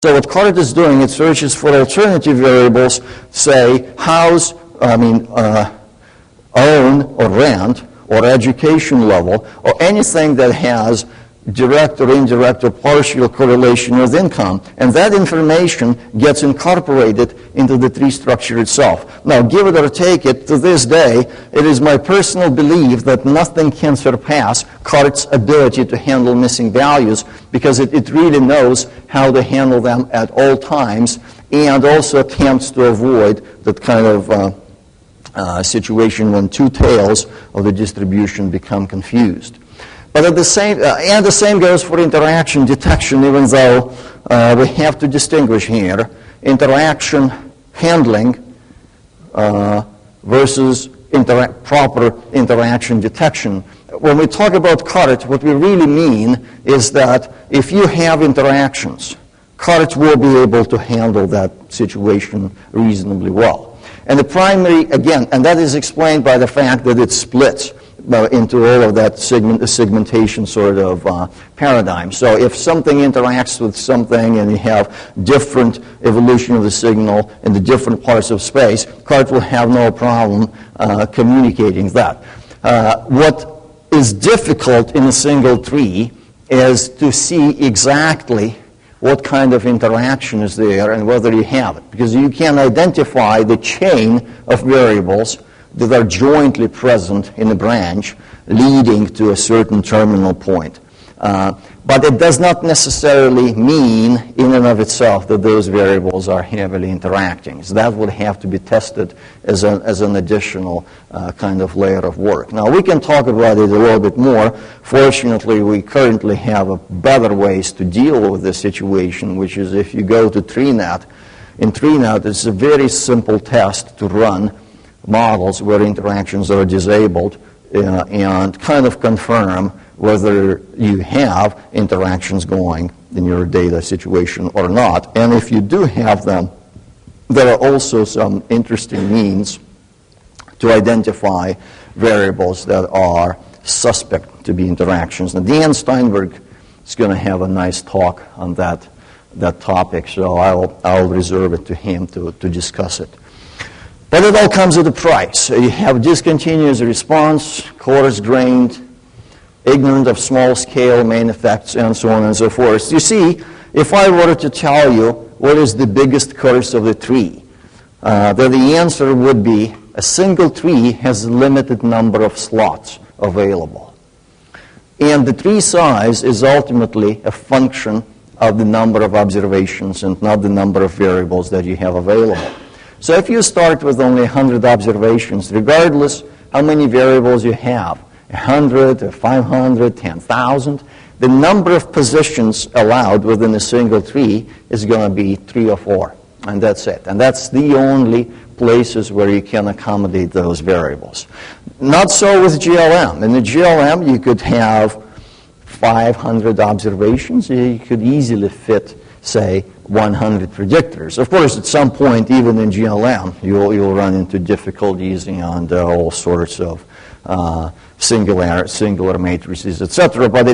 So what CART is doing, it searches for alternative variables, say house, own or rent, or education level, or anything that has direct or indirect or partial correlation with income, and that information gets incorporated into the tree structure itself. Now, give it or take it, to this day, it is my personal belief that nothing can surpass CART's ability to handle missing values, because it really knows how to handle them at all times, and also attempts to avoid that kind of situation when two tails of the distribution become confused. But at the same, and the same goes for interaction detection, even though we have to distinguish here interaction handling versus proper interaction detection. When we talk about CART, what we really mean is that if you have interactions, CART will be able to handle that situation reasonably well. And the primary, again, and that is explained by the fact that it splits into all of that segmentation sort of paradigm. So if something interacts with something and you have different evolution of the signal in the different parts of space, CART will have no problem communicating that. What is difficult in a single tree is to see exactly what kind of interaction is there and whether you have it, because you can identify the chain of variables that are jointly present in a branch leading to a certain terminal point. But it does not necessarily mean in and of itself that those variables are heavily interacting. So that would have to be tested as an additional kind of layer of work. Now, we can talk about it a little bit more. Fortunately, we currently have better ways to deal with this situation, which is if you go to TreeNet. In TreeNet, it's a very simple test to run models where interactions are disabled and kind of confirm whether you have interactions going in your data situation or not. And if you do have them, there are also some interesting means to identify variables that are suspect to be interactions. And Dan Steinberg is going to have a nice talk on that topic, so I'll reserve it to him to discuss it. But it all comes at a price. You have discontinuous response, coarse-grained, ignorant of small-scale main effects, and so on and so forth. You see, if I were to tell you what is the biggest curse of the tree, then the answer would be a single tree has a limited number of slots available. And the tree size is ultimately a function of the number of observations and not the number of variables that you have available. So if you start with only 100 observations, regardless how many variables you have, 100 or 500, 10,000, the number of positions allowed within a single tree is going to be 3 or 4, and that's it. And that's the only places where you can accommodate those variables. Not so with GLM. In the GLM, you could have 500 observations. You could easily fit, say, 100 predictors. Of course, at some point, even in GLM, you'll run into difficulties and all sorts of singular matrices, etc. But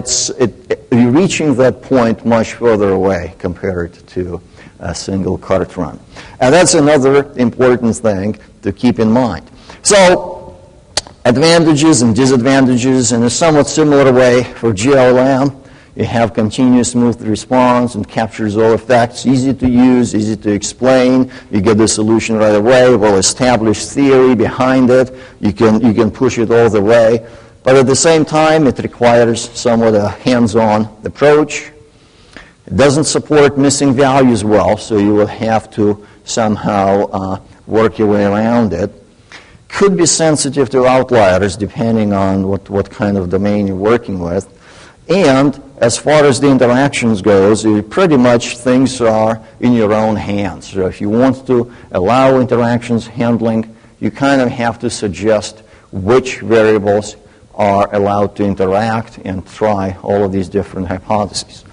you're reaching that point much further away compared to a single CART run. And that's another important thing to keep in mind. So, advantages and disadvantages in a somewhat similar way for GLM. You have continuous smooth response and captures all effects, easy to use, easy to explain. You get the solution right away, well-established theory behind it. You can push it all the way. But at the same time, it requires somewhat a hands-on approach. It doesn't support missing values well, so you will have to somehow work your way around it. Could be sensitive to outliers depending on what kind of domain you're working with. And as far as the interactions goes, pretty much things are in your own hands. So if you want to allow interactions handling, you kind of have to suggest which variables are allowed to interact and try all of these different hypotheses.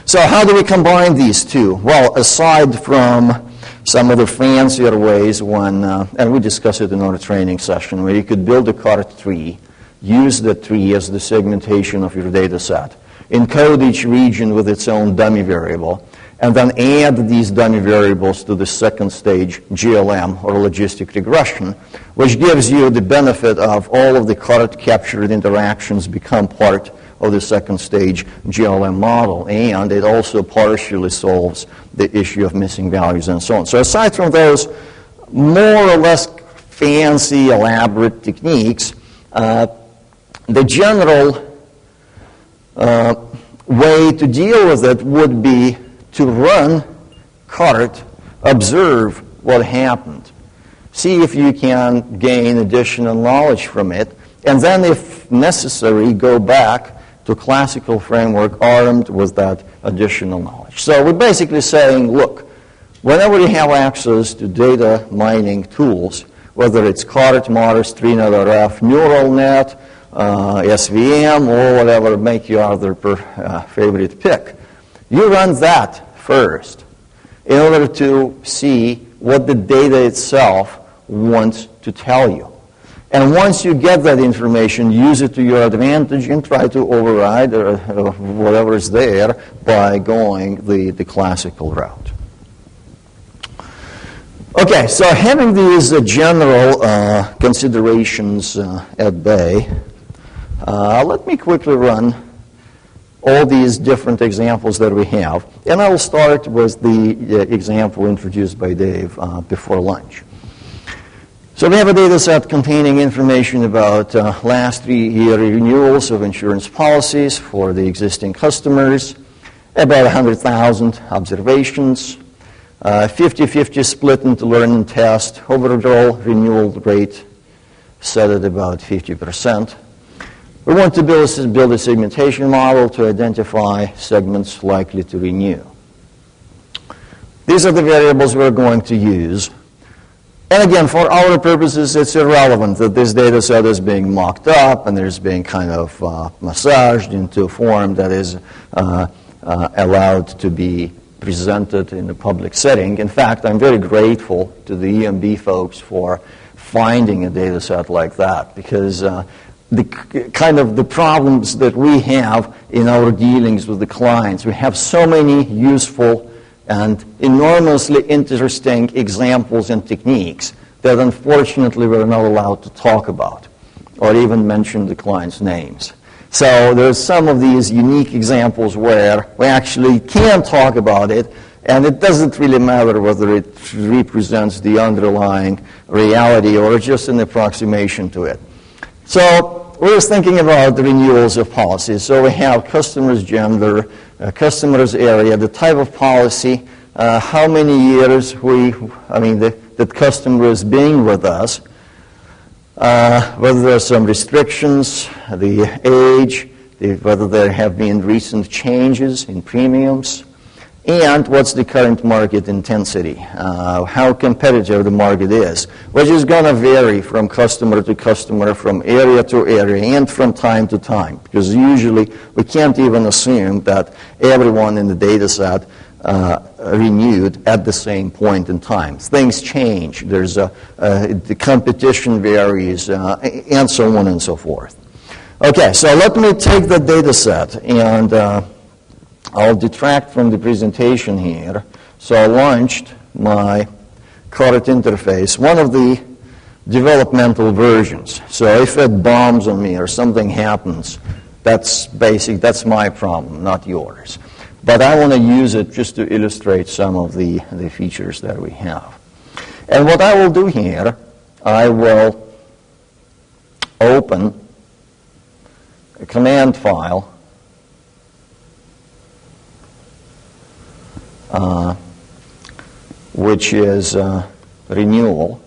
So how do we combine these two? Well, aside from some of the fancier ways and we discussed it in our training session, where you could build a CART tree, use the tree as the segmentation of your data set, encode each region with its own dummy variable, and then add these dummy variables to the second stage GLM, or logistic regression, which gives you the benefit of all of the card-captured interactions become part of the second stage GLM model, and it also partially solves the issue of missing values and so on. So aside from those more or less fancy, elaborate techniques, the general way to deal with it would be to run CART, observe what happened, see if you can gain additional knowledge from it, and then if necessary, go back to classical framework armed with that additional knowledge. So we're basically saying, look, whenever you have access to data mining tools, whether it's CART, MARS, TreeNet-RF, neural net, SVM, or whatever, make your other favorite pick, you run that first in order to see what the data itself wants to tell you. And once you get that information, use it to your advantage and try to override whatever is there by going the classical route. Okay, so having these general considerations at bay, let me quickly run all these different examples that we have. And I will start with the example introduced by Dave before lunch. So we have a data set containing information about last 3-year renewals of insurance policies for the existing customers, about 100,000 observations, 50-50 split into learn and test, overall renewal rate set at about 50%. We want to build a segmentation model to identify segments likely to renew. These are the variables we're going to use. And again, for our purposes, it's irrelevant that this data set is being mocked up and there's being kind of massaged into a form that is allowed to be presented in a public setting. In fact, I'm very grateful to the EMB folks for finding a data set like that, because the problems that we have in our dealings with the clients, we have so many useful and enormously interesting examples and techniques that unfortunately we're not allowed to talk about or even mention the client's names. So there's some of these unique examples where we actually can talk about it, and it doesn't really matter whether it represents the underlying reality or just an approximation to it. So we're thinking about the renewals of policies. So we have customer's gender, customer's area, the type of policy, how many years that customer is being with us, whether there are some restrictions, the age, whether there have been recent changes in premiums, and what's the current market intensity, how competitive the market is, which is going to vary from customer to customer, from area to area, and from time to time, because usually we can't even assume that everyone in the data set renewed at the same point in time. Things change. There's the competition varies, and so on and so forth. Okay, so let me take the data set, and I'll detract from the presentation here. So I launched my CART interface, one of the developmental versions. So if it bombs on me or something happens, that's my problem, not yours. But I want to use it just to illustrate some of the features that we have. And what I will do here, I will open a command file which is renewal.